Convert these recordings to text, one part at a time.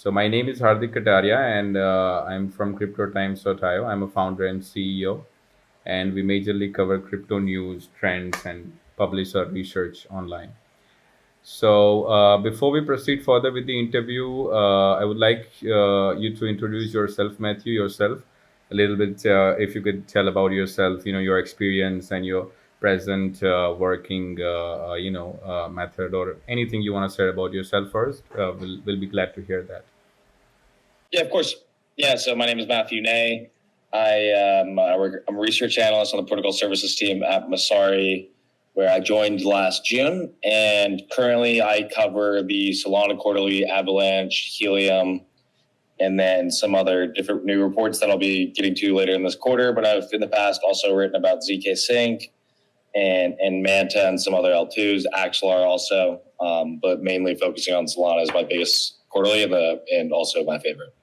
So my name is Hardik Katariya, and I'm from CryptoTimes.io. I'm a founder and CEO, and we majorly cover crypto news, trends, and publish our research online. So before we proceed further with the interview, I would like you to introduce yourself, Matthew, yourself a little bit. If you could tell about yourself, your experience and your present working, method, or anything you want to say about yourself first. We'll be glad to hear that. Yeah, of course. Yeah, so my name is Matthew Nay. I'm a research analyst on the protocol services team at Messari, where I joined last June. And currently I cover the Solana quarterly, Avalanche, Helium, and then some other different new reports that I'll be getting to later in this quarter. But I've in the past also written about ZK Sync and Manta and some other L2s, Axelar also, but mainly focusing on Solana as my biggest quarterly and also my favorite.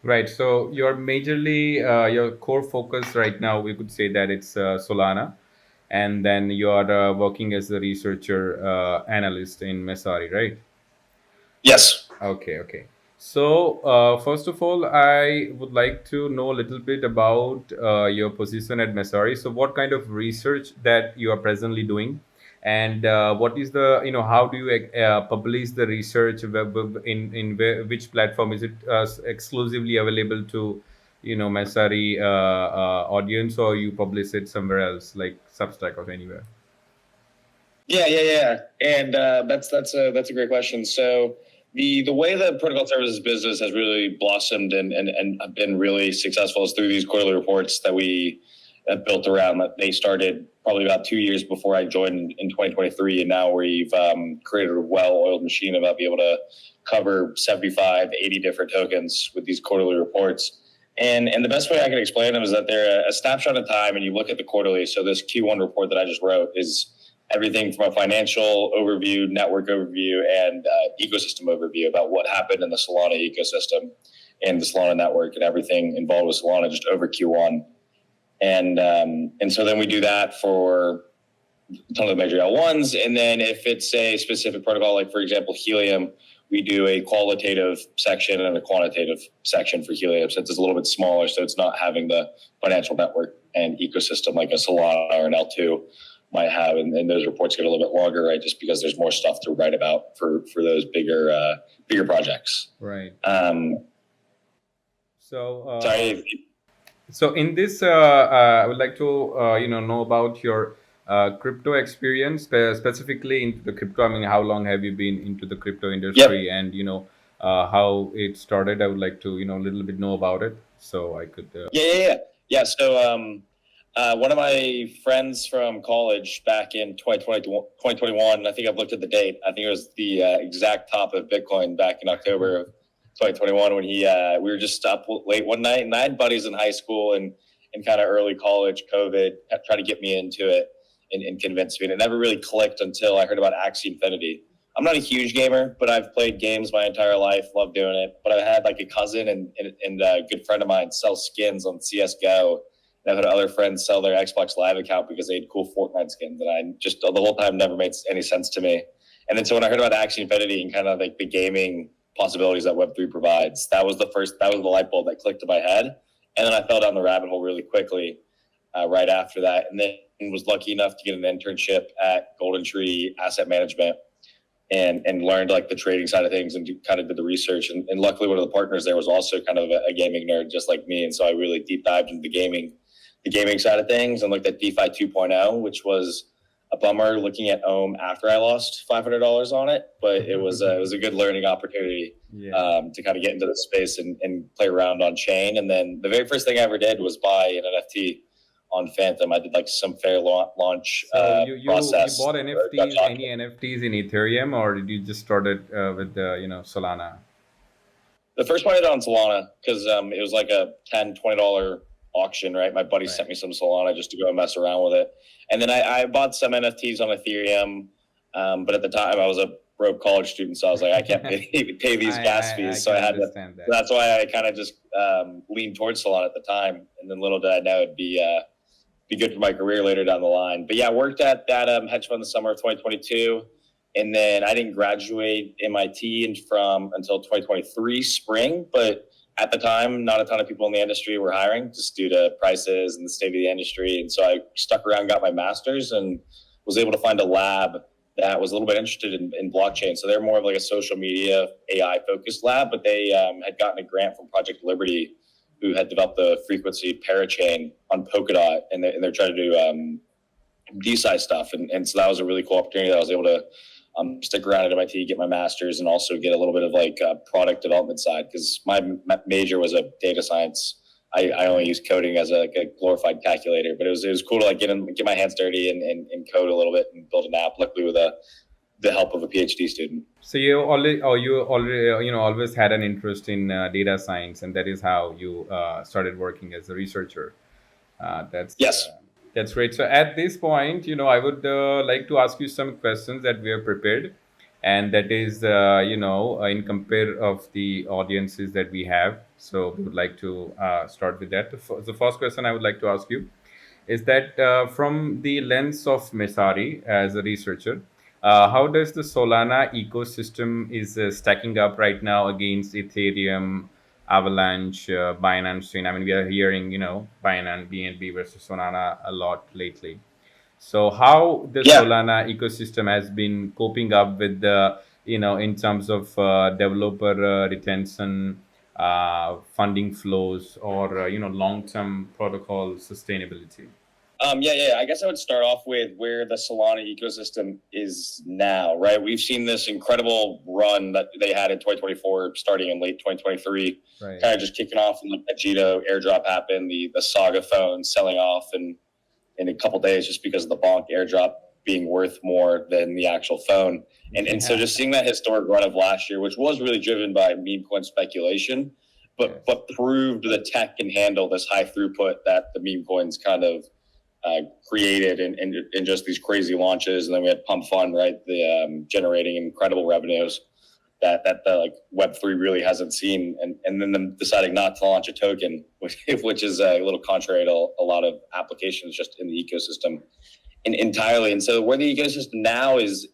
Right. So you're majorly your core focus right now. We could say that it's Solana, and then you are working as a researcher analyst in Messari, right? Yes. Okay. Okay. So first of all, I would like to know a little bit about your position at Messari. So what kind of research that you are presently doing, and what is the how do you publish the research which platform is it exclusively available to Messari audience, or you publish it somewhere else like Substack or anywhere? Yeah. And that's a great question. So the way the protocol services business has really blossomed and been really successful is through these quarterly reports that we have built around. That they started probably about 2 years before I joined in 2023, and now we've created a well-oiled machine about being able to cover 75, 80 different tokens with these quarterly reports. And the best way I can explain them is that they're a snapshot in time, and you look at the quarterly. So this Q1 report that I just wrote is everything from a financial overview, network overview, and ecosystem overview about what happened in the Solana ecosystem and the Solana network and everything involved with Solana just over Q1. And so then we do that for a ton of the major L1s. And then if it's a specific protocol, like for example, Helium, we do a qualitative section and a quantitative section for Helium, since it's a little bit smaller. So it's not having the financial network and ecosystem like a Solana or an L2 might have. And those reports get a little bit longer, right? Just because there's more stuff to write about for those bigger projects. Right. Sorry. So in this, I would like to know about your crypto experience, specifically into the crypto. I mean, how long have you been into the crypto industry, Yep. and how it started? I would like to a little bit know about it, so I could. Yeah. So one of my friends from college back in 2021, I think I've looked at the date. I think it was the exact top of Bitcoin back in October of 2021 when we were just up late one night, and I had buddies in high school and kind of early college. COVID tried to get me into it and convince me, and it never really clicked until I heard about Axie Infinity. I'm not a huge gamer, but I've played games my entire life, love doing it. But I had like a cousin and a good friend of mine sell skins on CS:GO. And I've had other friends sell their Xbox Live account because they had cool Fortnite skins, and I just the whole time never made any sense to me. And then so when I heard about Axie Infinity and kind of like the gaming possibilities that Web3 provides, that was the light bulb that clicked in my head. And then I fell down the rabbit hole really quickly right after that, and then was lucky enough to get an internship at Golden Tree Asset Management and learned like the trading side of things and kind of did the research. And luckily one of the partners there was also kind of a gaming nerd just like me. And so I really deep dived into the gaming side of things and looked at DeFi 2.0, which was a bummer looking at Ohm after I lost $500 on it, but it was a good learning opportunity to kind of get into the space and play around on chain. And then the very first thing I ever did was buy an NFT on Phantom. I did like some fair launch So process. you bought NFTs, any NFTs in Ethereum, or did you just start it with Solana? The first one I did on Solana because it was like a $10-$20 auction, right? My buddy sent me some Solana just to go and mess around with it. And then I bought some NFTs on Ethereum, but at the time I was a broke college student, so I was like, I can't pay these gas fees. So I had to. That. That's why I kind of just leaned towards Solana at the time. And then little did I know it'd be good for my career later down the line. But yeah, I worked at that hedge fund the summer of 2022. And then I didn't graduate MIT until 2023 spring, but at the time, not a ton of people in the industry were hiring just due to prices and the state of the industry. And so I stuck around, got my master's, and was able to find a lab that was a little bit interested in blockchain. So they're more of like a social media AI focused lab, but they had gotten a grant from Project Liberty, who had developed the frequency parachain on Polkadot, and they're trying to do DeFi stuff. And so that was a really cool opportunity that I was able to stick around at MIT, get my master's, and also get a little bit of like product development side, because my major was a data science. I only use coding as a glorified calculator, but it was cool to like get my hands dirty and code a little bit and build an app, luckily with the help of a PhD student. So you already, always had an interest in data science, and that is how you started working as a researcher. That's Yes. That's great. So at this point, I would like to ask you some questions that we have prepared, and that is, in compare of the audiences that we have. So we would like to start with that. The first question I would like to ask you is that from the lens of Messari as a researcher, how does the Solana ecosystem is stacking up right now against Ethereum, Avalanche, Binance chain? I mean, we are hearing, Binance, BNB versus Solana a lot lately. So how the Yeah. Solana ecosystem has been coping up with the, in terms of developer retention, funding flows, or, long-term protocol sustainability? Yeah. I guess I would start off with where the Solana ecosystem is now, right? We've seen this incredible run that they had in 2024, starting in late 2023, Right. kind of just kicking off when the Jito airdrop happened, the Saga phone selling off in a couple days just because of the bonk airdrop being worth more than the actual phone. And so just seeing that historic run of last year, which was really driven by meme coin speculation, but proved the tech can handle this high throughput that the meme coins kind of created in just these crazy launches. And then we had Pump.fun, right? The generating incredible revenues that the like Web3 really hasn't seen, and then them deciding not to launch a token, which is a little contrary to a lot of applications just in the ecosystem entirely. And so where the ecosystem now is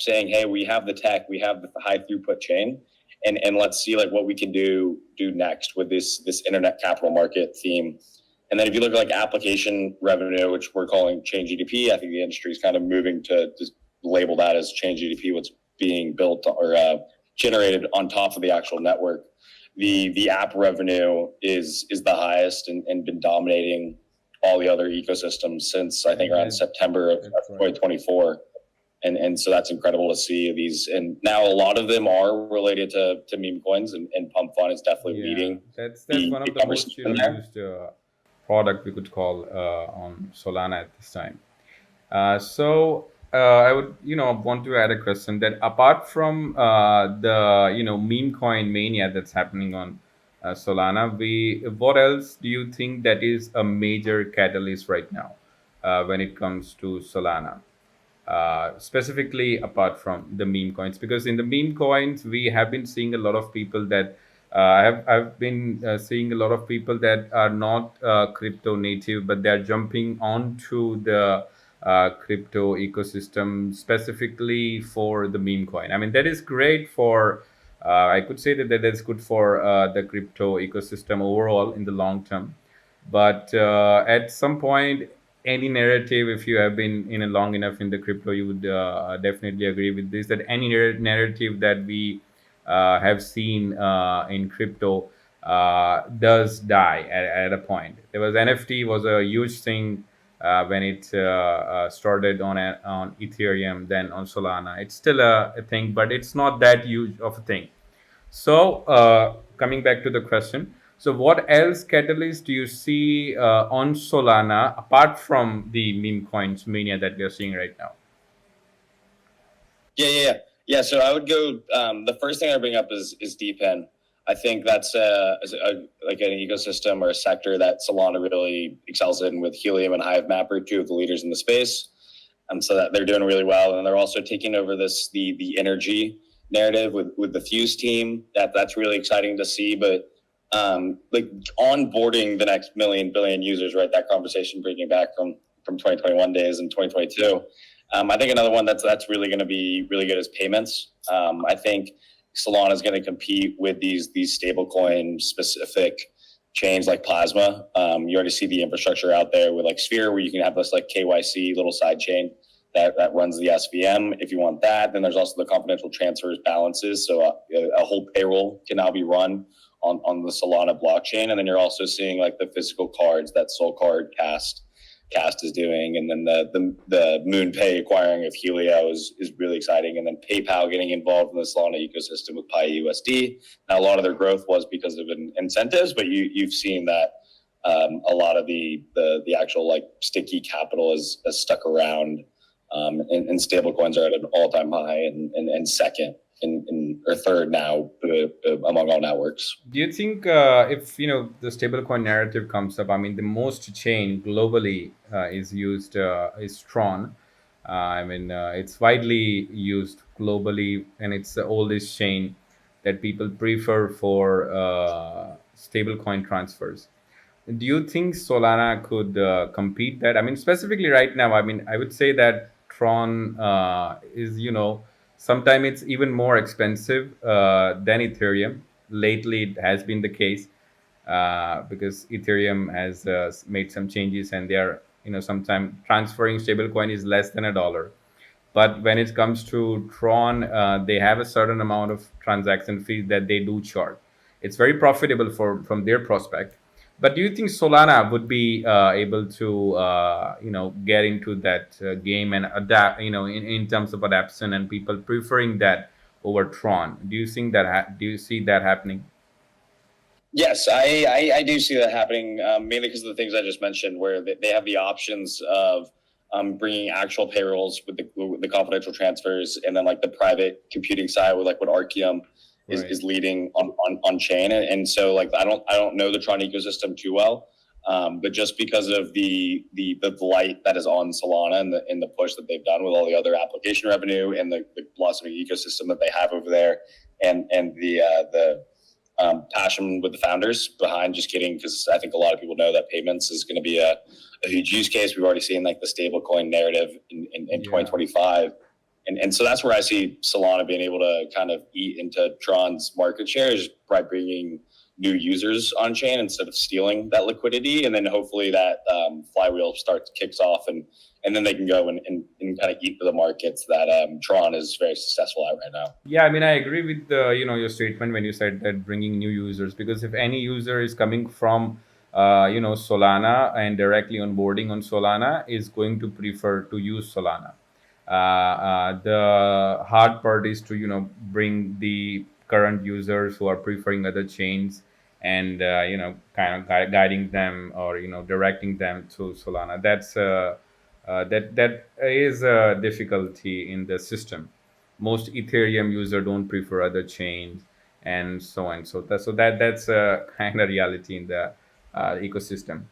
saying, hey, we have the tech, we have the high throughput chain, and let's see like what we can do next with this internet capital market theme. And then if you look at like application revenue, which we're calling chain GDP, I think the industry is kind of moving to label that as chain GDP, what's being built or generated on top of the actual network. The app revenue is the highest and been dominating all the other ecosystems since I think around September of 2024. And so that's incredible to see these. And now a lot of them are related to meme coins, and Pump.fun is definitely leading. That's one of the most used product we could call on Solana at this time. So I would want to add a question that apart from the meme coin mania that's happening on Solana, what else do you think that is a major catalyst right now when it comes to Solana? Specifically apart from the meme coins, because in the meme coins we have been seeing a lot of people that I've been seeing a lot of people that are not crypto native, but they're jumping onto the crypto ecosystem specifically for the meme coin. I mean, that is great for I could say that is good for the crypto ecosystem overall in the long term. But at some point, any narrative, if you have been in a long enough in the crypto, you would definitely agree with this, that any narrative that we have seen in crypto does die at a point. There was NFT was a huge thing when it started on Ethereum, then on Solana. It's still a thing, but it's not that huge of a thing. So coming back to the question, so what else catalyst do you see on Solana apart from the meme coins mania that we are seeing right now? Yeah. So I would go. The first thing I bring up is DeFi. I think that's like an ecosystem or a sector that Solana really excels in, with Helium and Hive Mapper, two of the leaders in the space. So that they're doing really well, and they're also taking over the energy narrative with the Fuse team. That's really exciting to see. But like onboarding the next million billion users, right? That conversation bringing back from 2021 days and 2022. I think another one that's really going to be really good is payments. I think Solana is going to compete with these stablecoin specific chains like Plasma. You already see the infrastructure out there with like Sphere, where you can have this like KYC little side chain that runs the SVM. If you want that, then there's also the confidential transfers balances. So a whole payroll can now be run on the Solana blockchain. And then you're also seeing like the physical cards that Soul Card Cast is doing, and then the MoonPay acquiring of Helio is really exciting, and then PayPal getting involved in the Solana ecosystem with Pi USD. Now, a lot of their growth was because of incentives, but you've seen that a lot of the actual like sticky capital is stuck around, and stable coins are at an all-time high and second or third now among all networks. Do you think if the stablecoin narrative comes up, I mean, the most chain globally is Tron. It's widely used globally, and it's the oldest chain that people prefer for stablecoin transfers. Do you think Solana could compete that? I mean, specifically right now, I mean, I would say that Tron is, sometimes it's even more expensive than Ethereum. Lately, it has been the case because Ethereum has made some changes, and they are, sometimes transferring stablecoin is less than $1. But when it comes to Tron, they have a certain amount of transaction fees that they do charge. It's very profitable from their prospect. But do you think Solana would be able to, get into that game and adapt, in terms of adaptation and people preferring that over Tron? Do you think that? Do you see that happening? Yes, I do see that happening, mainly because of the things I just mentioned, where they have the options of bringing actual payrolls with the confidential transfers, and then like the private computing side with like what Archeum is leading on chain. And so like I don't know the Tron ecosystem too well, but just because of the light that is on Solana and the push that they've done with all the other application revenue and the blossoming ecosystem that they have over there, and the passion with the founders behind just getting, because I think a lot of people know that payments is going to be a huge use case. We've already seen like the stablecoin narrative in 2025. And so that's where I see Solana being able to kind of eat into Tron's market share, is by bringing new users on chain instead of stealing that liquidity. And then hopefully that flywheel kicks off, and then they can go and kind of eat to the markets that Tron is very successful at right now. Yeah, I mean, I agree with your statement when you said that bringing new users, because if any user is coming from Solana and directly onboarding on Solana, is going to prefer to use Solana. The hard part is to bring the current users who are preferring other chains, and kind of guiding them, or directing them to Solana. That is a difficulty in the system. Most Ethereum user don't prefer other chains, and so on. That's a kind of reality in the ecosystem.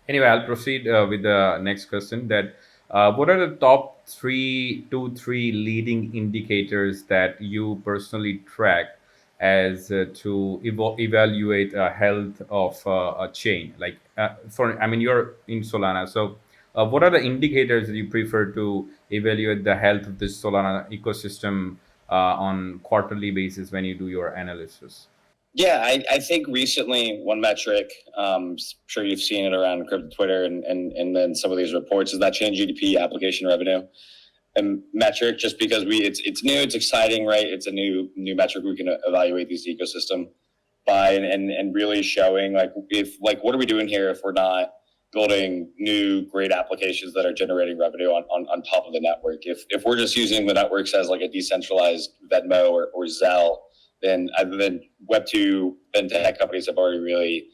Anyway, I'll proceed with the next question. That what are the top three leading indicators that you personally track as to evaluate health of a chain? Like I mean, you're in Solana, so what are the indicators that you prefer to evaluate the health of this Solana ecosystem on quarterly basis when you do your analysis? Yeah, I think recently one metric, sure you've seen it around crypto Twitter and then some of these reports, is that chain GDP application revenue and metric, just because it's new, it's exciting, right? It's a new metric we can evaluate these ecosystem by, and really showing like what are we doing here if we're not building new great applications that are generating revenue on top of the network. If we're just using the networks as like a decentralized Venmo or Zelle, then Web2 fintech companies have already really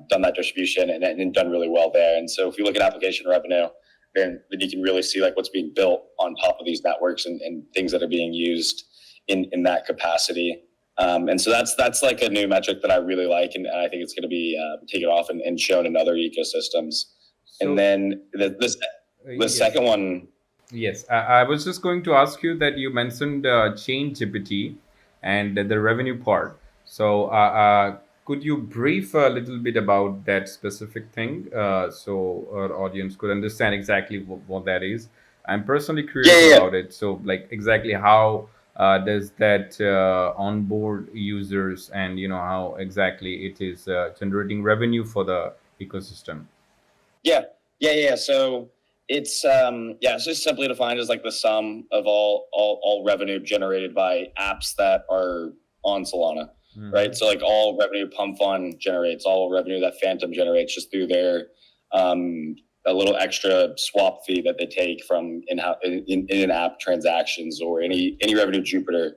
done that distribution and done really well there. And so if you look at application revenue, then you can really see like what's being built on top of these networks and things that are being used in that capacity. And so that's like a new metric that I really like, and I think it's going to be taken off and shown in other ecosystems. So, and then the second one. Yes, I was just going to ask you that you mentioned Chain GPT and the revenue part. So could you brief a little bit about that specific thing so our audience could understand exactly what that is? I'm personally Yeah, curious yeah, yeah. about it. So, like, exactly how does that onboard users, and how exactly it is generating revenue for the ecosystem? Yeah, yeah, yeah. So it's just simply defined as like the sum of all revenue generated by apps that are on Solana, right? Hmm. So like all revenue Pump.fun generates, all revenue that Phantom generates just through their a little extra swap fee that they take from in-app transactions, or Right. any revenue Jupiter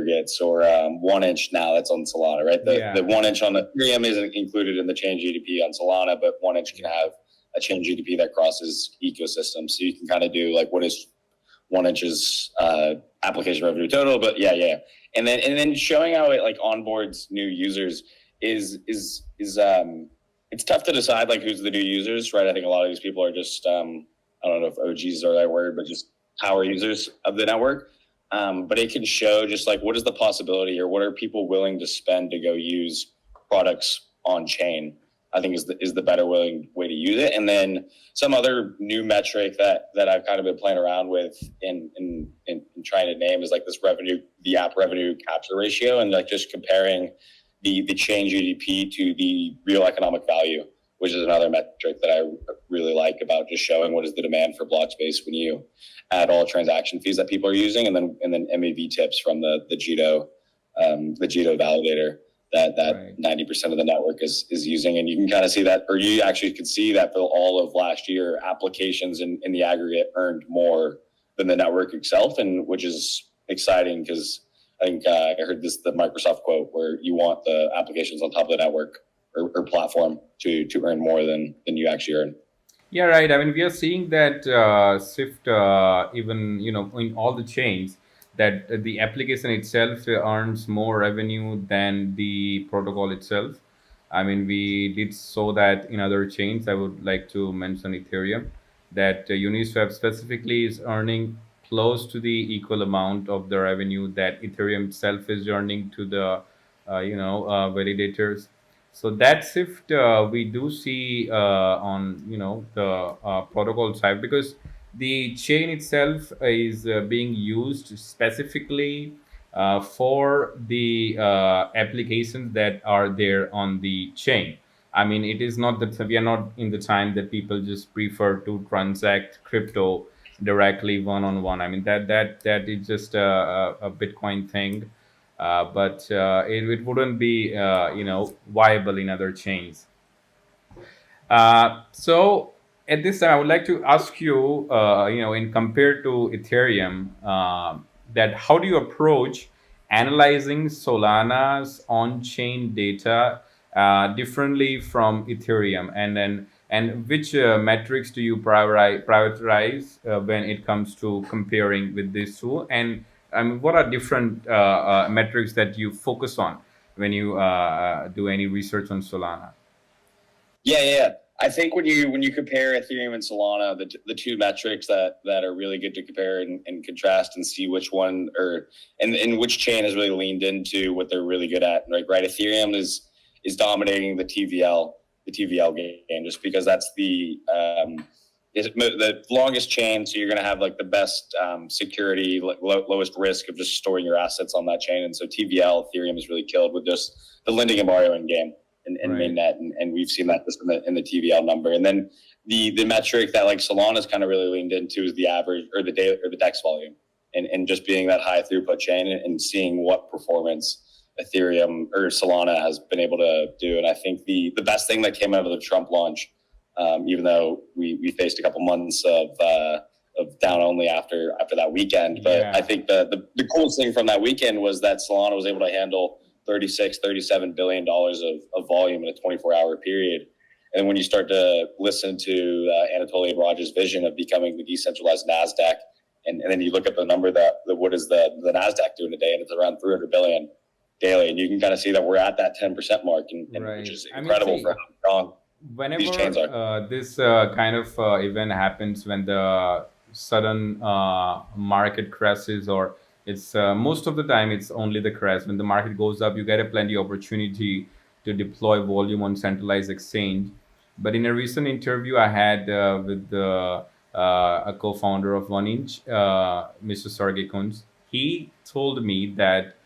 gets, or 1inch now that's on Solana, right? The Yeah. 1inch on Ethereum isn't included in the chain GDP on Solana, but 1inch can Yeah. have a chain GDP that crosses ecosystems. So you can kind of do like what is 1inch's application revenue total, but yeah. And then showing how it like onboards new users is it's tough to decide like who's the new users, right? I think a lot of these people are just I don't know if OGs are that word, but just power users of the network. But it can show just like what is the possibility, or what are people willing to spend to go use products on chain. I think is the better willing way to use it. And then some other new metric that I've kind of been playing around with in trying to name is like this revenue, the app revenue capture ratio, and like just comparing the chain GDP to the real economic value, which is another metric that I really like about just showing what is the demand for block space when you add all transaction fees that people are using, and then MEV tips from the Jito validator that Right. 90% of the network is using. And you can kind of see that, or you actually could see that for all of last year, applications in the aggregate earned more than the network itself, and which is exciting because I think I heard the Microsoft quote where you want the applications on top of the network or platform to earn more than you actually earn. Yeah, right. I mean, we are seeing that shift, even in all the chains, that the application itself earns more revenue than the protocol itself. I mean, we did saw that in other chains. I would like to mention Ethereum, that Uniswap specifically is earning close to the equal amount of the revenue that Ethereum itself is earning to the validators. So that shift we do see on the protocol side, because the chain itself is being used specifically for the applications that are there on the chain. I mean, it is not that we are not in the time that people just prefer to transact crypto directly one on one. I mean, that is just a Bitcoin thing, but it wouldn't be viable in other chains. So at this time, I would like to ask you, in compared to Ethereum, that how do you approach analyzing Solana's on-chain data differently from Ethereum, and which metrics do you prioritize when it comes to comparing with these two, and what are different metrics that you focus on when you do any research on Solana? Yeah. I think when you compare Ethereum and Solana, the two metrics that are really good to compare and contrast and see which one, or and which chain has really leaned into what they're really good at. Right. Ethereum is dominating the TVL game, just because that's is the longest chain. So you're going to have like the best security, lowest risk of just storing your assets on that chain. And so TVL Ethereum is really killed with just the lending and borrowing game and Right. mainnet, and we've seen that just in the TVL number. And then the metric that like Solana's kind of really leaned into is the average, or the daily, or the DEX volume, and just being that high throughput chain, and seeing what performance Ethereum or Solana has been able to do. And I think the best thing that came out of the Trump launch, even though we faced a couple months of down only after that weekend, but I Yeah. think the coolest thing from that weekend was that Solana was able to handle 36-37 billion dollars of volume in a 24-hour period. And when you start to listen to Anatoly and Raj's vision of becoming the decentralized NASDAQ, and then you look at the number what is the NASDAQ doing today, and it's around 300 billion daily. And you can kind of see that we're at that 10% mark, and which Right. is I mean, incredible for see, how strong these chains whenever are. this kind of event happens, when the sudden market crashes, or it's most of the time it's only the crash. When the market goes up, you get a plenty opportunity to deploy volume on centralized exchange. But in a recent interview I had with the a co-founder of One Inch, Mr. Sergey Kunz. He told me that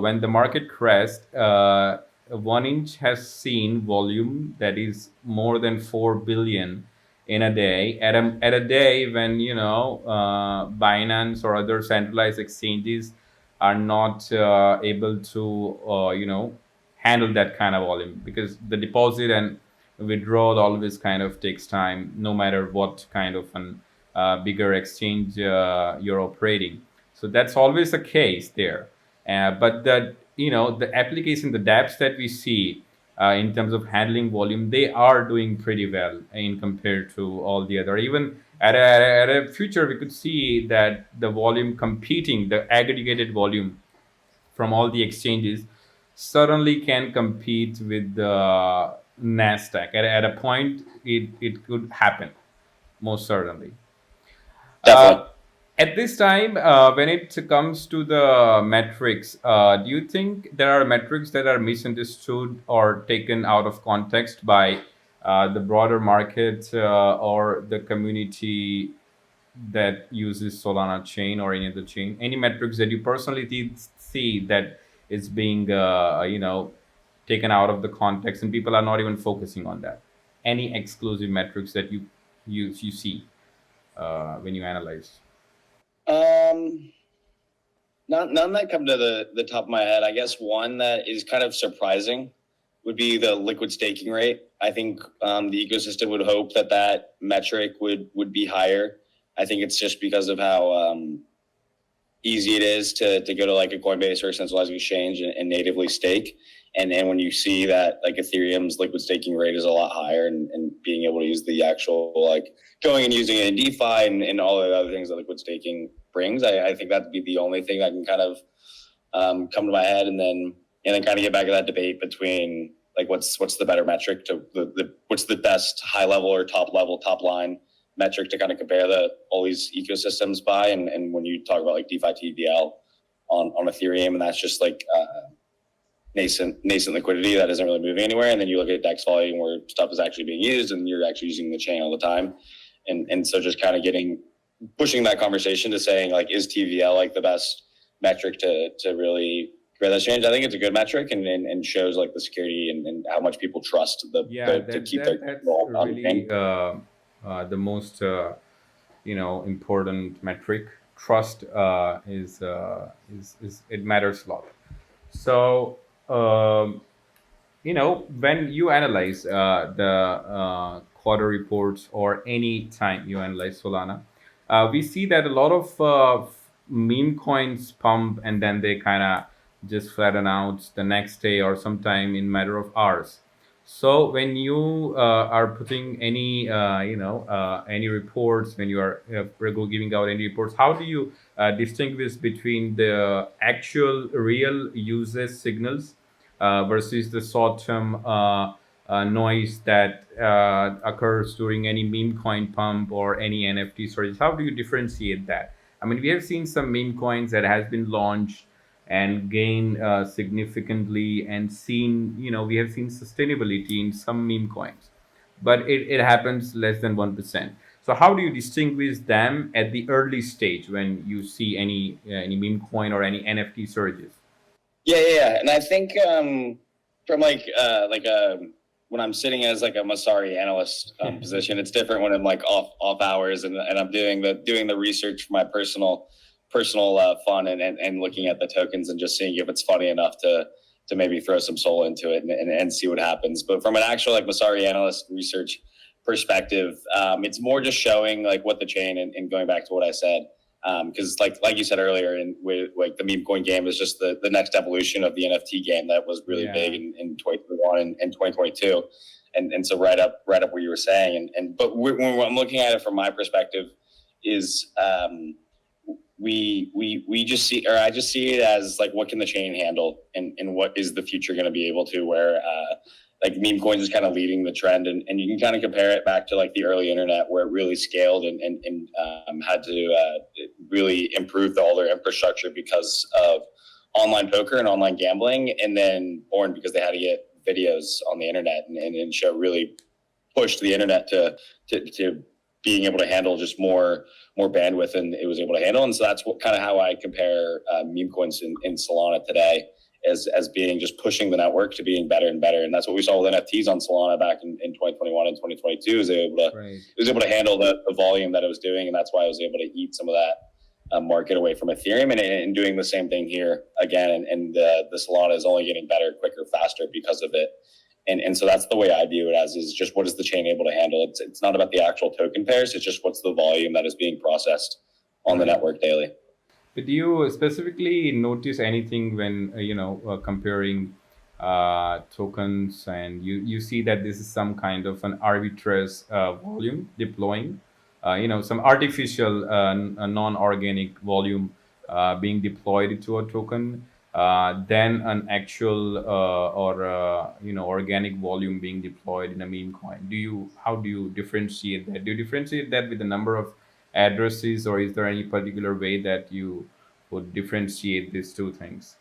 when the market crashed, One Inch has seen volume that is more than 4 billion in a day. At a day when Binance or other centralized exchanges are not able to handle that kind of volume, because the deposit and withdrawal always kind of takes time, no matter what kind of an bigger exchange you're operating. So that's always the case there. But the application, the dApps that we see in terms of handling volume, they are doing pretty well in compared to all the other. Even at a future, we could see that the volume competing, the aggregated volume from all the exchanges, certainly can compete with the Nasdaq. At a point, it could happen, most certainly. Definitely. Uh, at this time, when it comes to the metrics, do you think there are metrics that are misunderstood or taken out of context by the broader market or the community that uses Solana chain or any other chain? Any metrics that you personally see that is being, taken out of the context and people are not even focusing on that? Any exclusive metrics that you see when you analyze? Um, none that come to the top of my head. I guess one that is kind of surprising would be the liquid staking rate. I think the ecosystem would hope that metric would be higher. I think it's just because of how easy it is to go to like a Coinbase or a centralized exchange and natively stake. And then when you see that like Ethereum's liquid staking rate is a lot higher, and being able to use the actual like going and using it in DeFi and all the other things that liquid staking brings, I think that'd be the only thing that can kind of come to my head. And then kind of get back to that debate between like what's the better metric to what's the best high level or top line metric to kind of compare all these ecosystems by. And when you talk about like DeFi TVL on Ethereum, and that's just like nascent liquidity that isn't really moving anywhere. And then you look at DEX volume where stuff is actually being used and you're actually using the chain all the time. And so just kind of pushing that conversation to saying like, is TVL like the best metric to really create that change? I think it's a good metric and shows like the security and how much people trust to keep their That's control on the really chain. the most important metric. Trust is it matters a lot. So when you analyze the quarter reports or any time you analyze Solana, we see that a lot of meme coins pump and then they kind of just flatten out the next day or sometime in matter of hours. So when you are putting any reports, when you are giving out any reports, how do you distinguish between the actual real usage signals versus the short-term noise that occurs during any meme coin pump or any NFT storage? How do you differentiate that? I mean, we have seen some meme coins that has been launched and gain significantly, and we have seen sustainability in some meme coins, but it happens less than 1%. So how do you distinguish them at the early stage when you see any meme coin or any NFT surges? Yeah. And I think from when I'm sitting as like a Messari analyst position, it's different when I'm like off hours and I'm doing the research for my personal fun and looking at the tokens and just seeing if it's funny enough to maybe throw some soul into it and see what happens. But from an actual like Messari analyst research perspective, it's more just showing like what the chain and going back to what I said. Because like you said earlier, and with like the meme coin game is just the next evolution of the NFT game that was really big in 2021 and 2022, and so right up where you were saying, but when I'm looking at it from my perspective, is we just see, or I just see it as like what can the chain handle and what is the future going to be able to, where like meme coins is kind of leading the trend, and you can kind of compare it back to like the early internet where it really scaled and had to really improve all their infrastructure because of online poker and online gambling, and then born because they had to get videos on the internet and show really pushed the internet to being able to handle just more bandwidth, and it was able to handle. And so that's what kind of how I compare meme coins in Solana today, as being just pushing the network to being better and better. And that's what we saw with NFTs on Solana back in 2021 and 2022. Is it was able to handle the volume that it was doing, and that's why I was able to eat some of that market away from Ethereum, and doing the same thing here again. And the Solana is only getting better, quicker, faster because of it. And so that's the way I view it as, is just what is the chain able to handle. It's not about the actual token pairs. It's just what's the volume that is being processed on the network daily. But do you specifically notice anything when comparing tokens, and you see that this is some kind of an arbitrage volume deploying, some artificial non-organic volume being deployed to a token, than an actual organic volume being deployed in a meme coin. How do you differentiate that? Do you differentiate that with the number of addresses, or is there any particular way that you would differentiate these two things?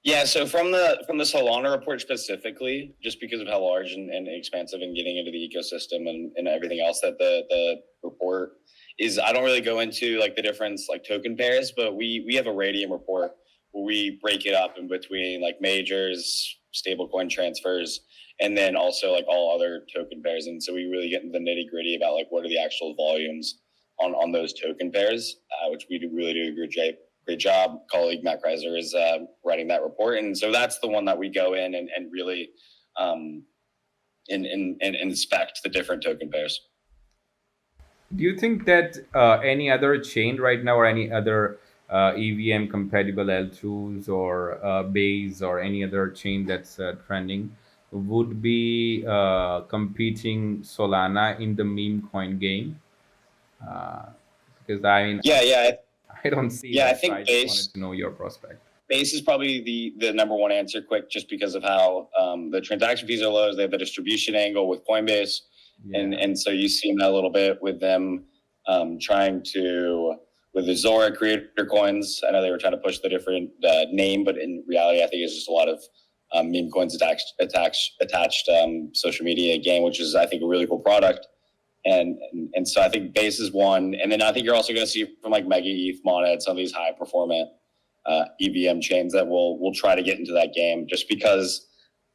Yeah, so from the Solana report specifically, just because of how large and expansive and getting into the ecosystem and everything else that the report is, I don't really go into like the difference like token pairs, but we have a Radium report where we break it up in between like majors, stablecoin transfers, and then also like all other token pairs. And so we really get into the nitty gritty about like what are the actual volumes on those token pairs, which we really do a great job. Colleague Matt Kreiser is writing that report, and so that's the one that we go in and really inspect the different token pairs. Do you think that any other chain right now, or any other EVM compatible L2s, or Base, or any other chain that's trending, would be competing Solana in the meme coin game? Because I don't see that. I think I Base, just wanted to know your prospect. Base is probably the number one answer, quick, just because of how the transaction fees are low. They have the distribution angle with Coinbase, and so you see that a little bit with them trying to, with the Zora creator coins. I know they were trying to push the different name, but in reality, I think it's just a lot of meme coins attached social media game, which is, I think, a really cool product. And so I think Base is one, and then I think you're also going to see from like Mega ETH, Monet, some of these high performant EVM chains that will try to get into that game, just because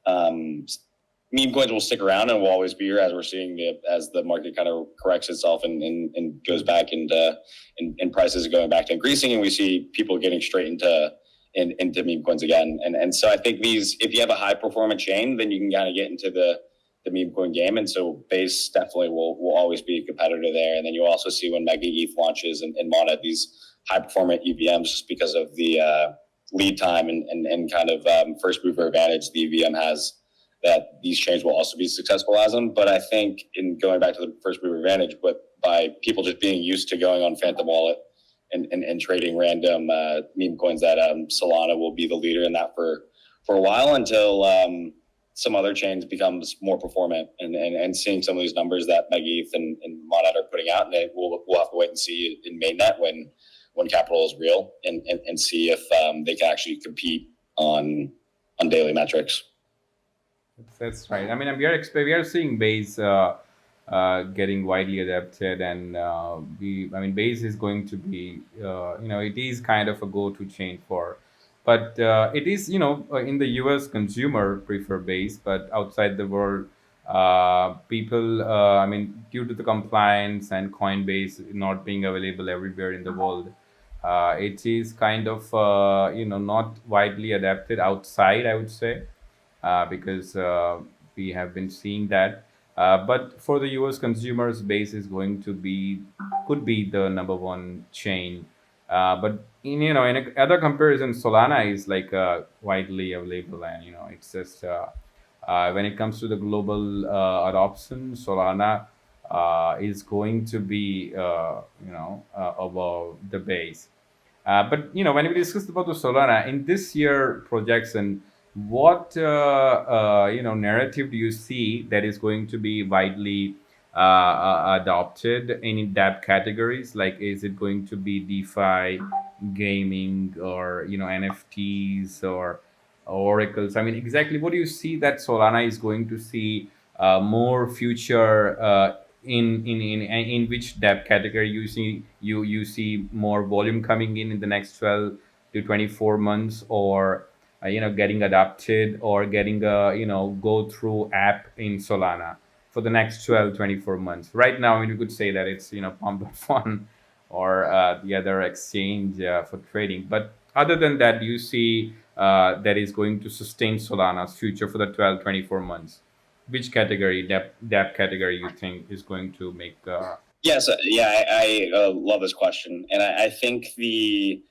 meme coins will stick around and will always be here, as we're seeing as the market kind of corrects itself and goes back and prices are going back to increasing, and we see people getting straight into meme coins again. And so I think if you have a high performant chain, then you can kind of get into the meme coin game. And so Base definitely will always be a competitor there. And then you also see when Mega ETH launches and Monet, these high performant EVMs, just because of the lead time and kind of first mover advantage the EVM has, that these chains will also be successful as them. But I think, in going back to the first mover advantage, but by people just being used to going on Phantom Wallet and trading random meme coins, that Solana will be the leader in that for a while, until some other chains becomes more performant, and seeing some of these numbers that Mega ETH and Monet are putting out. And we'll have to wait and see in mainnet when capital is real, and see if they can actually compete on daily metrics. That's right. I mean, we are seeing Base getting widely adapted, and Base is going to be it is kind of a go-to chain for. But it is, in the US, consumer prefer Base, but outside the world, people, due to the compliance and Coinbase not being available everywhere in the world, it is kind of, not widely adapted outside, I would say, because we have been seeing that. But for the US consumers, Base is could be the number one chain. But in other comparison, Solana is like widely available, and it's just when it comes to the global adoption, Solana is going to be above the Base. But when we discussed about the Solana in this year projection, what narrative do you see that is going to be widely adopted in dApp categories? Like, is it going to be DeFi, gaming, or NFTs, or oracles? I mean, exactly what do you see that Solana is going to see more future in which dApp category you see more volume coming in the next 12 to 24 months, or getting adopted or getting a go through app in Solana for the next 12-24 months? Right now, you could say that it's Pump.fun or the other exchange for trading. But other than that, do you see that is going to sustain Solana's future for the 12-24 months? Which category, dApp category, you think is going to make? Yes, yeah, I love this question, and I think the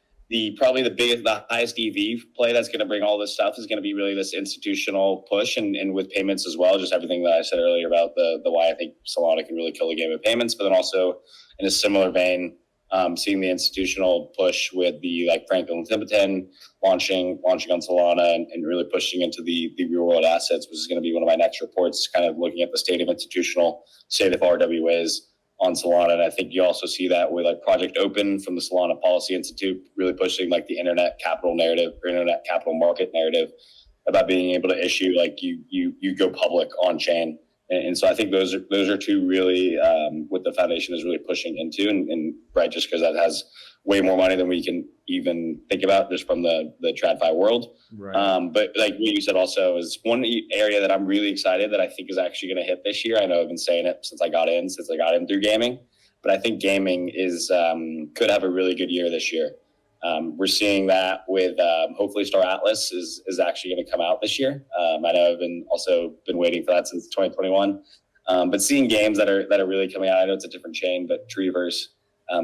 probably the biggest, the highest EV play that's going to bring all this stuff is going to be really this institutional push, and with payments as well. Just everything that I said earlier about the why I think Solana can really kill the game of payments, but then also in a similar vein, seeing the institutional push with the like Franklin Templeton launching on Solana and really pushing into the real world assets, which is going to be one of my next reports, kind of looking at the state of RWAs on Solana. And I think you also see that with like Project Open from the Solana Policy Institute, really pushing like the internet capital narrative or internet capital market narrative about being able to issue like you go public on chain. And so I think those are two really what the foundation is really pushing into, and right, just because that has way more money than we can even think about just from the TradFi world. Right. But like what you said also is one area that I'm really excited that I think is actually going to hit this year. I know I've been saying it since I got in through gaming, but I think gaming is could have a really good year this year. We're seeing that with hopefully Star Atlas is actually going to come out this year. I know I've been waiting for that since 2021. But seeing games that are really coming out, I know it's a different chain, but Treeverse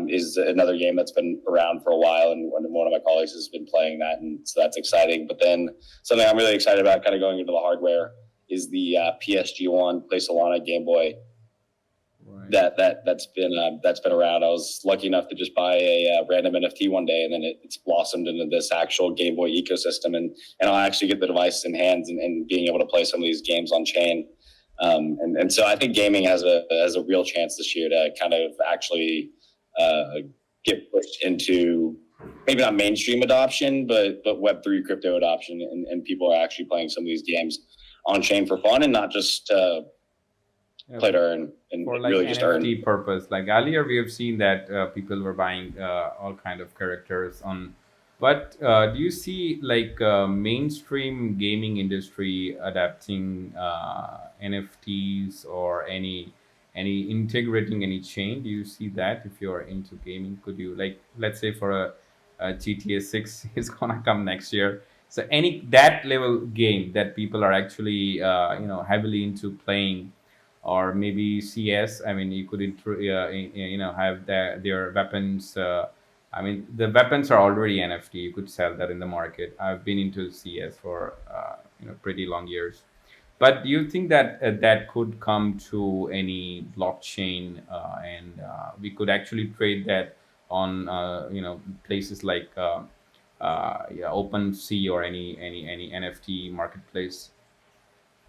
is another game that's been around for a while, and one of my colleagues has been playing that, and so that's exciting. But then something I'm really excited about, kind of going into the hardware, is the PSG1 Play Solana Game Boy. Right. That's been around. I was lucky enough to just buy a random NFT one day, and then it's blossomed into this actual Game Boy ecosystem, and I'll actually get the device in hands and being able to play some of these games on chain. And so I think gaming has a real chance this year to kind of actually get pushed into maybe not mainstream adoption, but Web3 crypto adoption, and people are actually playing some of these games on chain for fun and not just play to earn and for like really NFT just earn. purpose. Like earlier, we have seen that people were buying all kind of characters on. But do you see like mainstream gaming industry adapting NFTs or any integrating any chain? Do you see that if you're into gaming? Could you, like, let's say for a GTA 6 is gonna come next year. So any that level game that people are actually heavily into playing, or maybe CS. I mean, you could have their weapons. I mean, the weapons are already NFT. You could sell that in the market. I've been into CS for pretty long years. But do you think that that could come to any blockchain, and we could actually trade that on places like OpenSea or any NFT marketplace?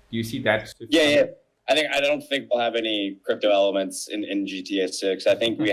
Do you see that? Yeah. I don't think we'll have any crypto elements in GTA 6. I think we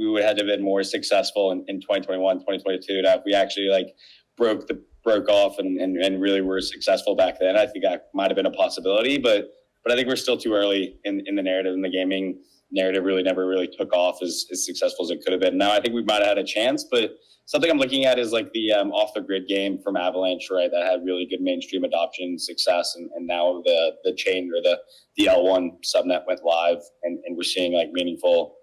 would have to have been more successful in 2021, 2022. If we actually like broke off and really were successful back then, I think that might have been a possibility. But I think we're still too early in the narrative, and the gaming narrative really never really took off as successful as it could have been. Now I think we might have had a chance, but something I'm looking at is like the off the grid game from Avalanche, right? That had really good mainstream adoption success, and now the chain or the L1 subnet went live, and we're seeing like meaningful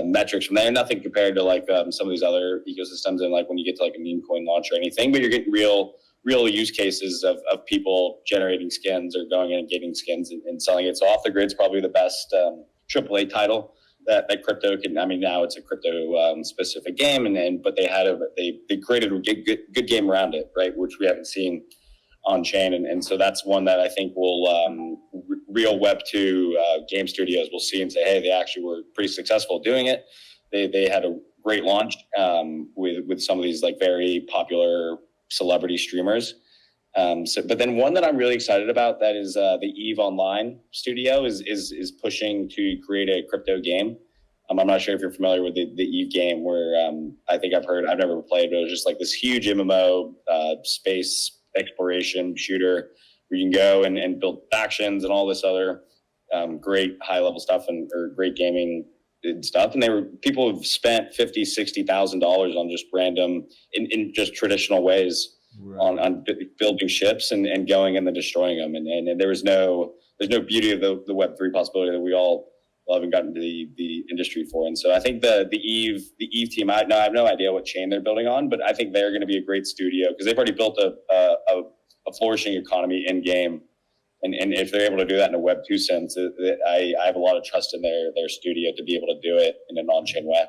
metrics from there. Nothing compared to like some of these other ecosystems, and like when you get to like a meme coin launch or anything, but you're getting real use cases of people generating skins or going in and getting skins and selling it. So off the grid's probably the best AAA title that crypto can. I mean, now it's a crypto specific game, but they created a good game around it, right? Which we haven't seen on chain, and so that's one that I think will real Web2 game studios will see and say, hey, they actually were pretty successful doing it. They had a great launch with some of these like very popular celebrity streamers. But then one that I'm really excited about that is the Eve Online studio is pushing to create a crypto game. I'm not sure if you're familiar with the Eve game, where I've never played, but it was just like this huge MMO space exploration shooter where you can go and build factions and all this other great high level stuff or great gaming and stuff. And people have spent $50,000-$60,000 on just random in just traditional ways. Right. on building ships and going and then destroying them. And there's no beauty of the Web3 possibility that we all love and got into the industry for. And so I think the Eve team, I have no idea what chain they're building on, but I think they're going to be a great studio because they've already built a flourishing economy in game. And if they're able to do that in a Web2 sense, I have a lot of trust in their studio to be able to do it in an on-chain way.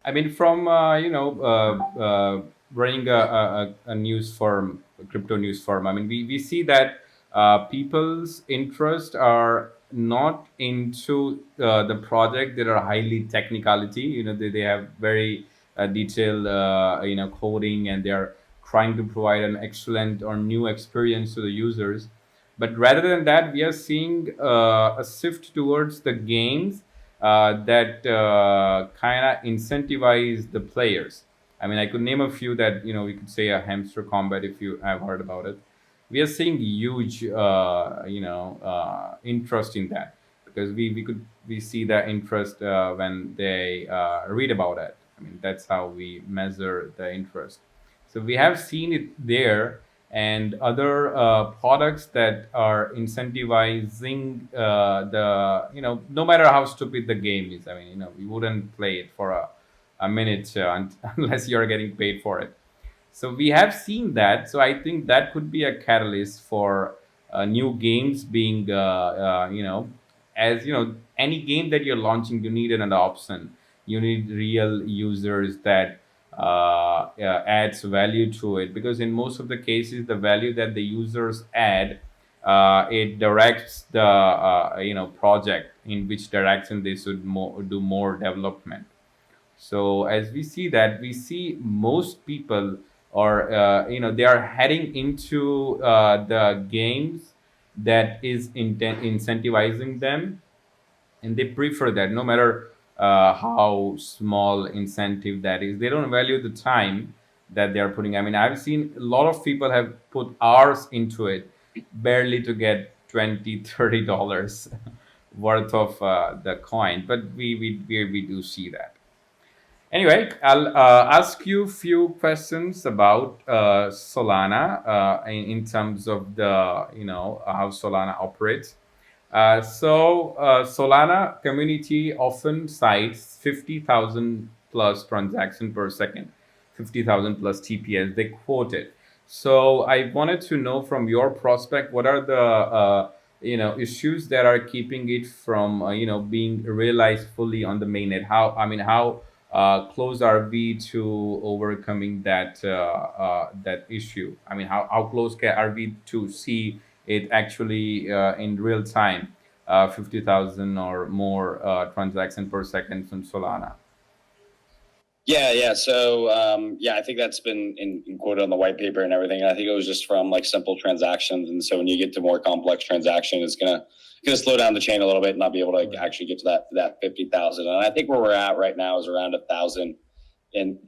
I mean, from running a news firm, a crypto news firm, I mean, we see that people's interests are not into the project that are highly technicality. They have very detailed coding, and they are trying to provide an excellent or new experience to the users. But rather than that, we are seeing a shift towards the games that kind of incentivize the players. I mean, I could name a few that we could say a hamster combat if you have heard about it. We are seeing huge interest in that because we see that interest when they read about it. I mean, that's how we measure the interest. So we have seen it there, and other products that are incentivizing the no matter how stupid the game is. I mean, we wouldn't play it for a minute unless you're getting paid for it. So we have seen that. So I think that could be a catalyst for new games being as any game that you're launching, you need an adoption. You need real users that adds value to it, because in most of the cases the value that the users add, it directs the project in which direction they should do more development. So as we see that, we see most people are they are heading into the games that is incentivizing them, and they prefer that no matter how small incentive that is. They don't value the time that they are putting. I mean, I've seen a lot of people have put hours into it barely to get $20-$30 worth of the coin, but we do see that. Anyway, I'll ask you a few questions about Solana in terms of the how Solana operates. Solana community often cites 50,000 plus transaction per second, 50,000 plus TPS. They quote it. So I wanted to know from your prospect, what are the issues that are keeping it from being realized fully on the mainnet? How close are we to overcoming that issue? I mean, how close are we to see it actually in real time, 50,000 or more transaction per second from Solana? Yeah. So I think that's been in quoted on the white paper and everything. And I think it was just from like simple transactions. And so when you get to more complex transaction, it's gonna slow down the chain a little bit and not be able to actually get to that 50,000. And I think where we're at right now is around 1,000. And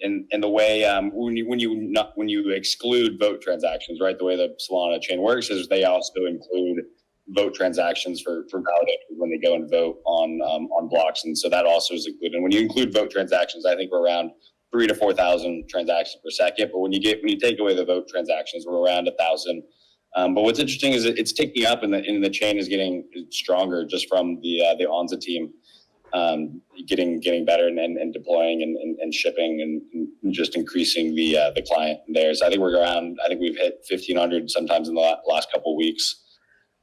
the way when you exclude vote transactions, right? The way the Solana chain works is they also include vote transactions for validators when they go and vote on blocks, and so that also is included. And when you include vote transactions, I think we're around 3,000 to 4,000 transactions per second. But when you take away the vote transactions, we're around 1,000. But what's interesting is it's ticking up, and the chain is getting stronger just from the Onza team getting better and deploying and shipping and just increasing the client there. So I think we've hit 1,500 sometimes in the last couple of weeks.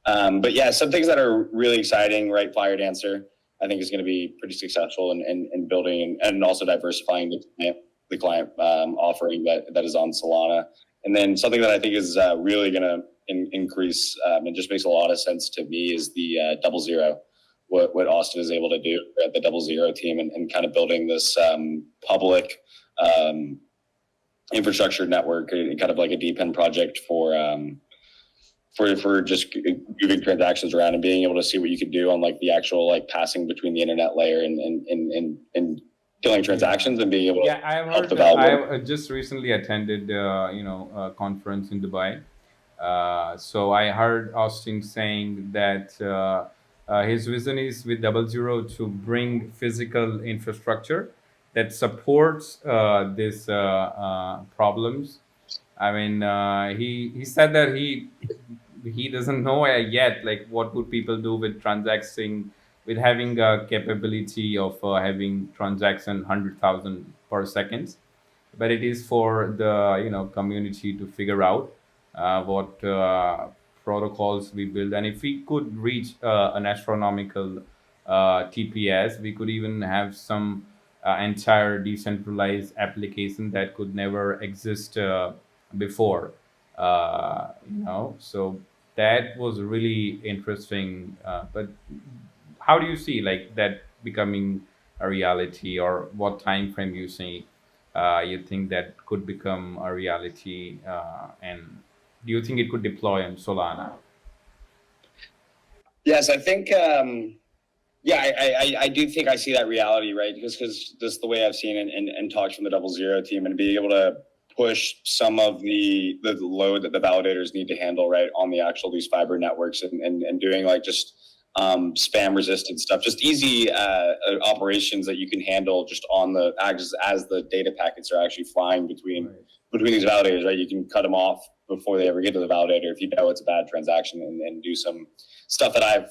But yeah, some things that are really exciting, right? Fire Dancer, I think is going to be pretty successful in building and also diversifying the client offering that is on Solana. And then something that I think is really going to increase and just makes a lot of sense to me is the DoubleZero. What Austin is able to do at the DoubleZero team and kind of building this public infrastructure network, kind of like a DeFi project for just moving transactions around and being able to see what you could do on like the actual like passing between the internet layer and killing transactions and being able to help develop. I just recently attended a conference in Dubai. So I heard Austin saying that His vision is with DoubleZero to bring physical infrastructure that supports these problems. I mean, he said that he doesn't know yet like what would people do with transacting, with having a capability of having transaction 100,000 per second, but it is for the community to figure out what protocols we build. And if we could reach an astronomical TPS, we could even have some entire decentralized application that could never exist before. So that was really interesting. But how do you see like that becoming a reality, or what time frame you see you think that could become a reality, and do you think it could deploy on Solana? Yes, I think. Yeah, I do think I see that reality, right? Because just the way I've seen and talked from the DoubleZero team, and be able to push some of the load that the validators need to handle, right, on the actual these fiber networks, and doing like just spam resistant stuff, just easy operations that you can handle just on the as the data packets are actually flying between these validators, right? You can cut them off before they ever get to the validator if you know it's a bad transaction, and do some stuff that I've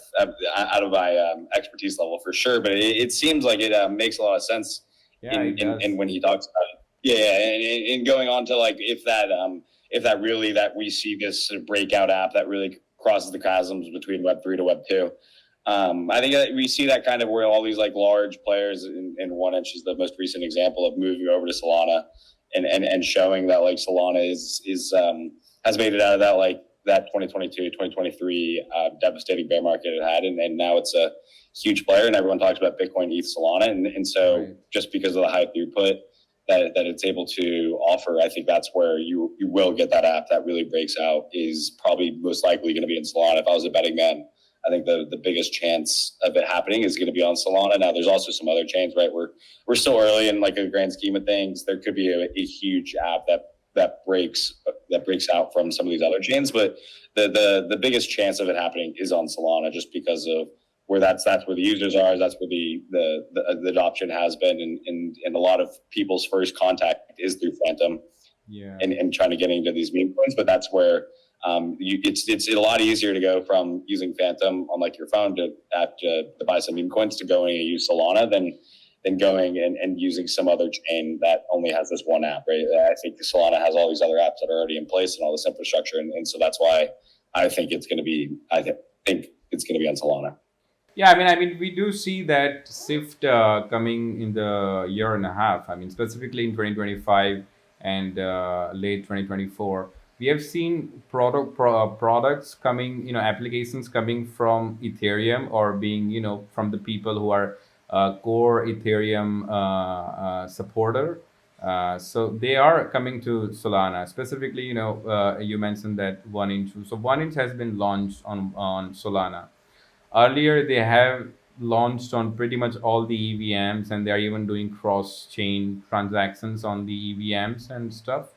out of my expertise level for sure. But it seems like it makes a lot of sense Yeah, it does. in when he talks about it. Yeah, and going on to like if that really that we see this sort of breakout app that really crosses the chasms between Web3 to Web2. I think that we see that kind of where all these like large players in 1inch is the most recent example of moving over to Solana, and showing that like Solana is has made it out of that like that 2022 2023 devastating bear market it had, and now it's a huge player, and everyone talks about Bitcoin, ETH, Solana, and so Right. just because of the high throughput that it's able to offer, I think that's where you will get that app that really breaks out, is probably most likely going to be in Solana. If I was a betting man, I think the biggest chance of it happening is going to be on Solana. Now, there's also some other chains, right? We're still early in like a grand scheme of things. There could be a huge app that breaks out from some of these other chains, but the biggest chance of it happening is on Solana, just because of where that's where the users are. That's where the adoption has been, and a lot of people's first contact is through Phantom, Yeah. and trying to get into these meme coins. But that's where it's a lot easier to go from using Phantom on like your phone to buy some meme coins, to going and use Solana than going and using some other chain that only has this one app, right? I think Solana has all these other apps that are already in place and all this infrastructure, and so that's why I think it's going to be. Think it's going to be on Solana. Yeah, I mean, we do see that shift coming in the year and a half. I mean, specifically in 2025 and late 2024, we have seen products coming, applications coming from Ethereum, or being, from the people who are core Ethereum supporter. So they are coming to Solana. Specifically, you mentioned that 1inch. So 1inch has been launched on Solana. Earlier, they have launched on pretty much all the EVMs, and they are even doing cross-chain transactions on the EVMs and stuff.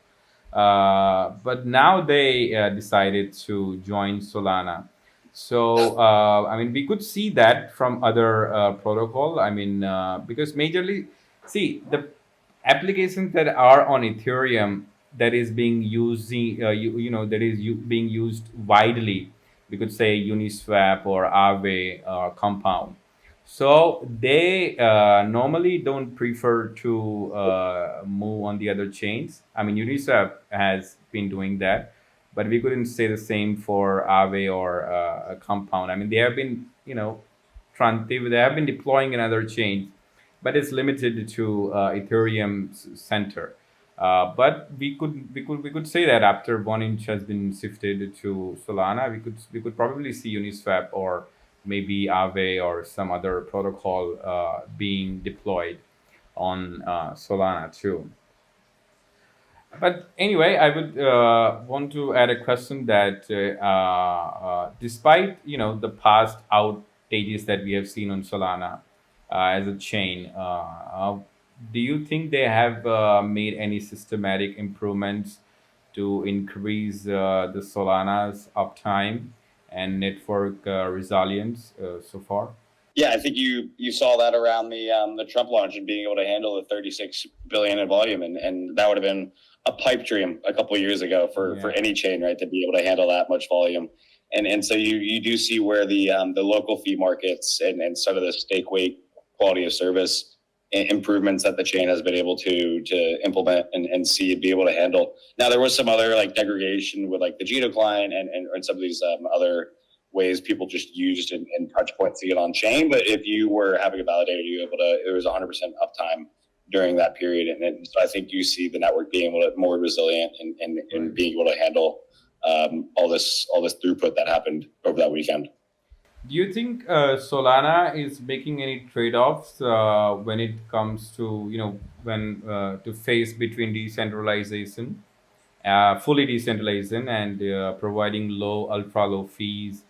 But now they decided to join Solana. So I mean, we could see that from other protocol. I mean, because majorly, see the applications that are on Ethereum that is being using, that is being used widely. We could say Uniswap or Aave or Compound. So they normally don't prefer to move on the other chains. I mean, Uniswap has been doing that, but we couldn't say the same for Aave or Compound. I mean, they have been, they have been deploying in other chains, but it's limited to Ethereum's center. But we could say that after 1inch has been shifted to Solana, we could probably see Uniswap or maybe Aave or some other protocol being deployed on Solana too. But anyway, I would want to add a question that despite the past outages that we have seen on Solana as a chain, do you think they have made any systematic improvements to increase the Solana's uptime? and network resilience so far? Yeah, I think you saw that around the Trump launch and being able to handle the 36 billion in volume, and that would have been a pipe dream a couple of years ago for Yeah. any chain, right, to be able to handle that much volume. And so you do see where the local fee markets and sort of the stake weight quality of service improvements that the chain has been able to implement and see it be able to handle. Now there was some other like degradation with like the Jito client and some of these other ways people just used and touch points to get on chain. But if you were having a validator, you were able to, it was 100% uptime during that period. And so I think you see the network being able to more resilient and being able to handle all this throughput that happened over that weekend. Do you think Solana is making any trade-offs when it comes to, when to face between decentralization, fully decentralization, and providing ultra low fees,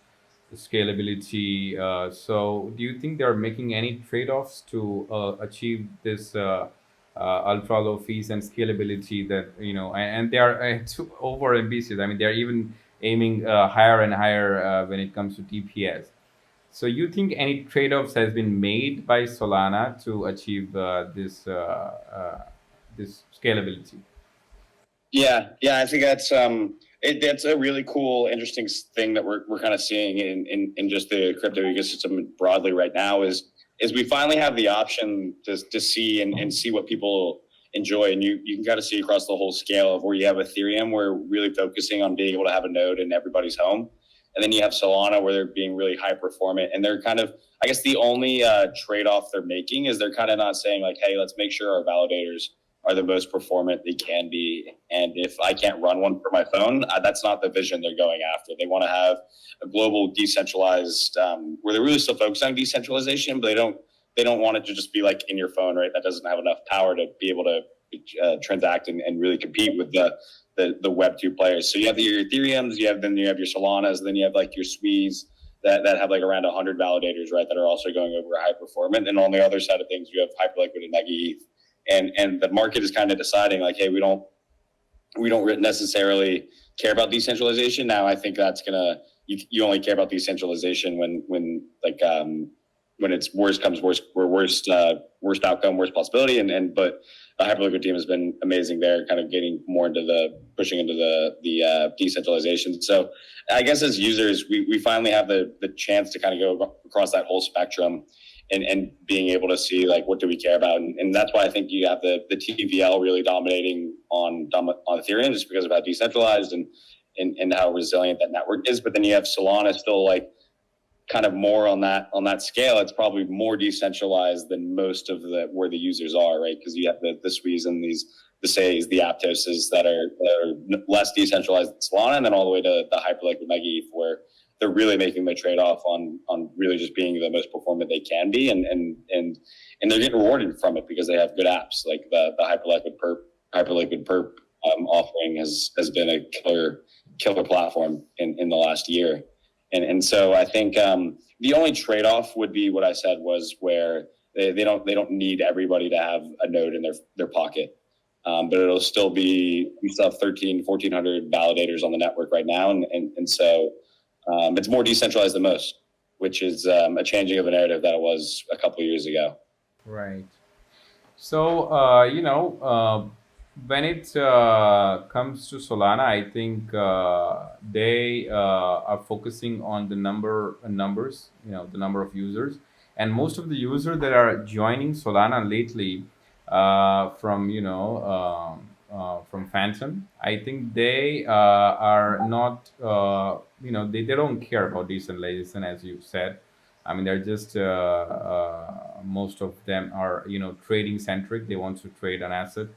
scalability? So, do you think they're making any trade-offs to achieve this ultra low fees and scalability that, and they are too over ambitious. I mean, they're even aiming higher and higher when it comes to TPS. So you think any trade-offs has been made by Solana to achieve this scalability? Yeah, I think that's a really cool, interesting thing that we're kind of seeing in just the crypto ecosystem broadly right now is we finally have the option to see and see what people enjoy, and you can kind of see across the whole scale of where you have Ethereum, where we're really focusing on being able to have a node in everybody's home, and then you have Solana, where they're being really high performant, and they're kind of, I guess the only trade-off they're making is they're kind of not saying like, hey, let's make sure our validators are the most performant they can be. And if I can't run one for my phone, that's not the vision they're going after. They want to have a global decentralized, where they're really still focused on decentralization, but they don't want it to just be like in your phone, right? That doesn't have enough power to be able to transact and really compete with the Web2 players. So you have your Ethereums, then you have your Solanas, then you have like your Swees that have like around 100 validators, right? That are also going over high performant. And on the other side of things, you have Hyperliquid and Mega ETH. And the market is kind of deciding like, hey, we don't necessarily care about decentralization. Now I think that's gonna, you only care about decentralization when it's worst comes worst, or worst outcome, worst possibility. But the Hyperliquid team has been amazing there, kind of getting more into pushing into the decentralization. So I guess as users, we finally have the chance to kind of go across that whole spectrum and being able to see like what do we care about, and that's why I think you have the TVL really dominating on Ethereum, just because of how decentralized and how resilient that network is. But then you have Solana still like kind of more on that scale. It's probably more decentralized than most of where the users are, right? Because you have the Swees and the Says, the Aptoses that are less decentralized than Solana, and then all the way to the Hyperliquid Mega ETH, where they're really making the trade-off on really just being the most performant they can be, and they're getting rewarded from it because they have good apps. Like the Hyperliquid Perp offering has been a killer platform in the last year, and so I think the only trade-off would be what I said, was where they don't need everybody to have a node in their pocket. But it'll still be, we still have 1,400 validators on the network right now, and so it's more decentralized than most, which is a changing of the narrative that it was a couple of years ago. Right. So, when it comes to Solana, I think they are focusing on the numbers, the number of users, and most of the users that are joining Solana lately from Phantom, I think they are not, they don't care about decentralization, as you said. I mean, they're just most of them are trading centric. They want to trade an asset.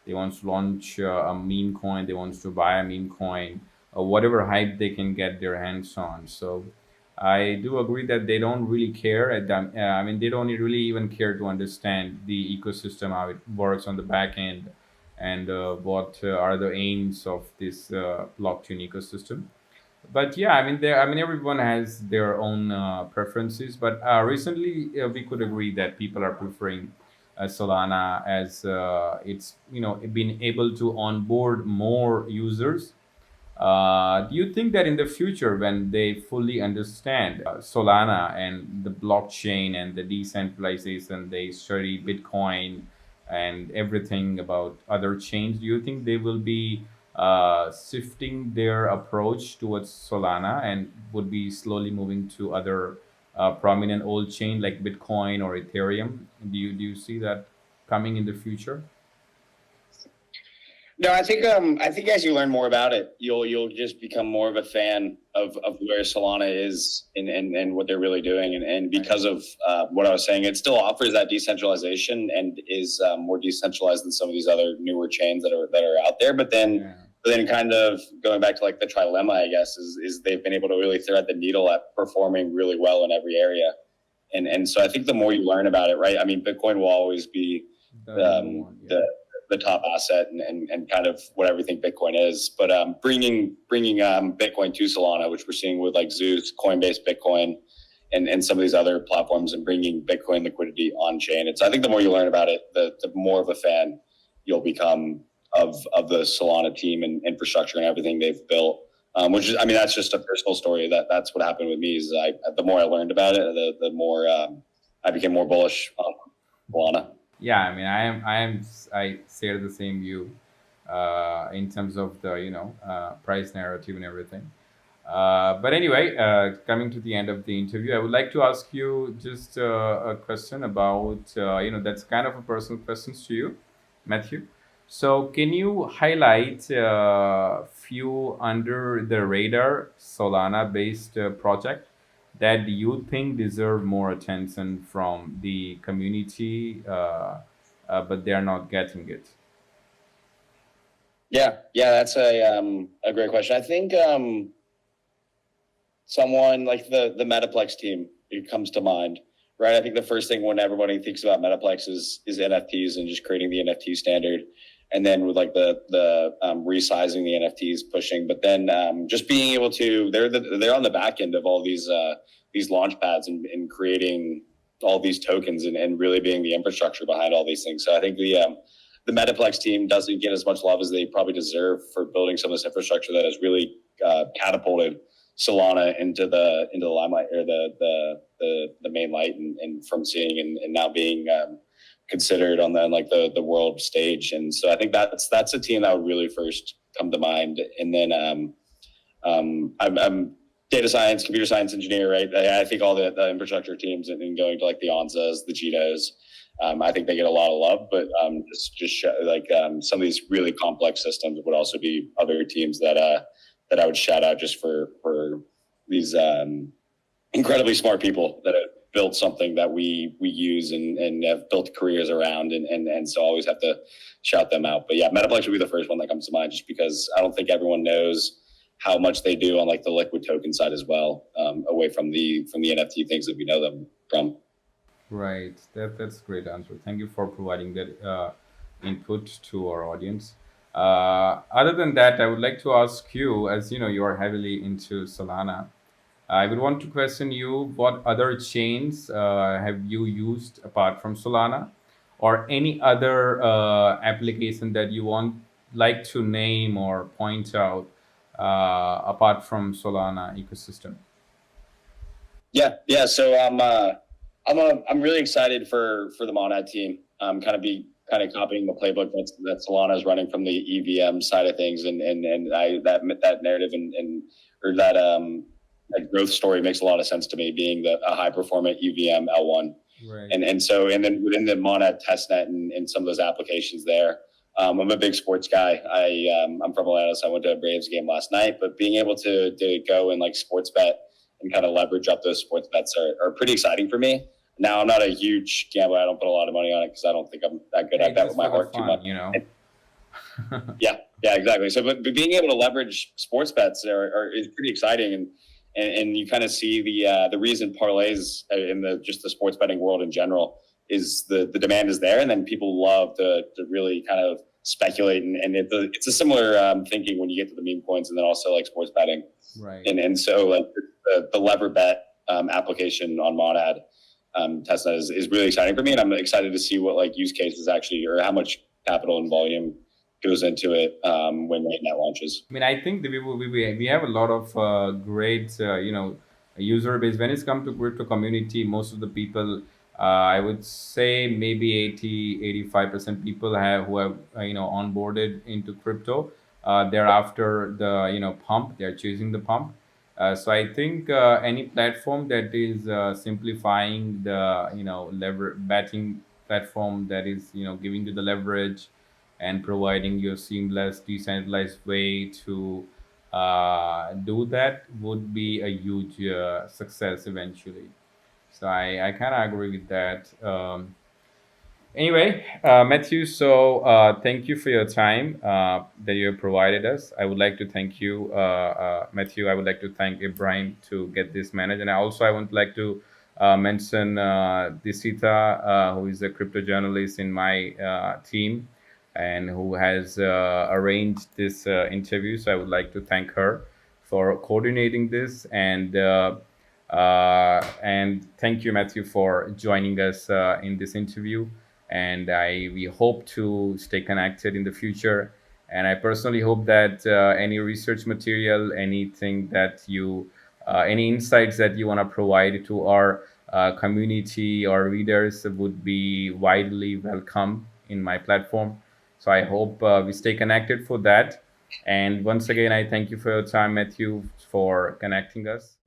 They want to launch a meme coin. They want to buy a meme coin, or whatever hype they can get their hands on. So I do agree that they don't really care. I mean, they don't really even care to understand the ecosystem, how it works on the back end, and what are the aims of this blockchain ecosystem. But yeah, everyone has their own preferences. But recently, we could agree that people are preferring Solana, as it's been able to onboard more users Do you think that in the future, when they fully understand Solana and the blockchain and the decentralization, they study Bitcoin and everything about other chains, do you think they will be shifting their approach towards Solana and would be slowly moving to other prominent old chain like Bitcoin or Ethereum? Do you see that coming in the future? No, I think as you learn more about it, you'll just become more of a fan of where Solana is and what they're really doing, and because of what I was saying, it still offers that decentralization and is more decentralized than some of these other newer chains that are out there. Yeah. But then kind of going back to like the trilemma, I guess, is they've been able to really thread the needle at performing really well in every area, and so I think the more you learn about it, right? I mean, Bitcoin will always be The number one, yeah. the top asset and kind of what everything Bitcoin is. But bringing Bitcoin to Solana, which we're seeing with like Zeus, Coinbase, Bitcoin, and some of these other platforms, and bringing Bitcoin liquidity on chain. It's I think the more you learn about it, the more of a fan you'll become of the Solana team and infrastructure and everything they've built. Which is, I mean, that's just a personal story. That's what happened with me. Is the more I learned about it, the more I became more bullish on Solana. Yeah, I mean, I share the same view in terms of the price narrative and everything. But anyway, coming to the end of the interview, I would like to ask you just a question about that's kind of a personal question to you, Matthew. So can you highlight few under the radar Solana based project that you think deserve more attention from the community, but they are not getting it? Yeah, that's a great question. I think someone like the Metaplex team, it comes to mind, right? I think the first thing when everybody thinks about Metaplex is NFTs and just creating the NFT standard, and then with like the resizing the NFTs, pushing, but then just being able to they're on the back end of all these launch pads and creating all these tokens and really being the infrastructure behind all these things. So I think the Metaplex team doesn't get as much love as they probably deserve for building some of this infrastructure that has really catapulted Solana into the limelight, or the main light, and from seeing and now being considered on the world stage. And so I think that's a team that would really first come to mind. And then I'm data science, computer science engineer, right? I think all the infrastructure teams and going to like the Onzas, the Jitos, I think they get a lot of love, but some of these really complex systems would also be other teams that I would shout out just for these incredibly smart people that have built something that we use and have built careers around, and so always have to shout them out. But yeah, Metaplex would be the first one that comes to mind, just because I don't think everyone knows how much they do on like the liquid token side as well, away from the NFT things that we know them from. Right. That's a great answer. Thank you for providing that input to our audience. Other than that, I would like to ask you, as you know, you are heavily into Solana. I would want to question you, what other chains have you used apart from Solana, or any other application that you want like to name or point out apart from Solana ecosystem? Yeah. So I'm really excited for the Monad team. Kind of copying the playbook that Solana is running from the EVM side of things, and that narrative and or that growth story makes a lot of sense to me, being a high performant EVM L1. Right. And then within the Monad testnet and some of those applications there. I'm a big sports guy. I'm from Atlanta, so I went to a Braves game last night. But being able to go and like sports bet and kind of leverage up those sports bets are pretty exciting for me. Now, I'm not a huge gambler. I don't put a lot of money on it because I don't think I'm that good at that with my heart too much. Yeah, exactly. So, but being able to leverage sports bets is pretty exciting, and you kind of see the reason parlays in the sports betting world in general is the demand is there, and then people love to really kind of speculate, and it's a similar thinking when you get to the meme coins, and then also like sports betting, Right. And so like the lever bet application on Monad testnet is really exciting for me, and I'm excited to see what like use cases actually, or how much capital and volume goes into it when mainnet launches. I mean, I think that we have a lot of great, user base. When it's come to crypto community, most of the people, I would say maybe 85% people who have, onboarded into crypto. They're after the, pump. They're choosing the pump. So I think any platform that is simplifying the, betting platform that is, giving you the leverage and providing you a seamless, decentralized way to do that would be a huge success eventually. So I kind of agree with that. Anyway, Matthew, so thank you for your time that you have provided us. I would like to thank you, Matthew. I would like to thank Ibrahim to get this managed. And I would like to mention Disita, who is a crypto journalist in my team and who has arranged this interview. So I would like to thank her for coordinating this. And thank you, Matthew, for joining us in this interview. And we hope to stay connected in the future. And I personally hope that any research material, anything that any insights that you want to provide to our community or readers would be widely welcome in my platform. So I hope we stay connected for that. And once again, I thank you for your time, Matthew, for connecting us.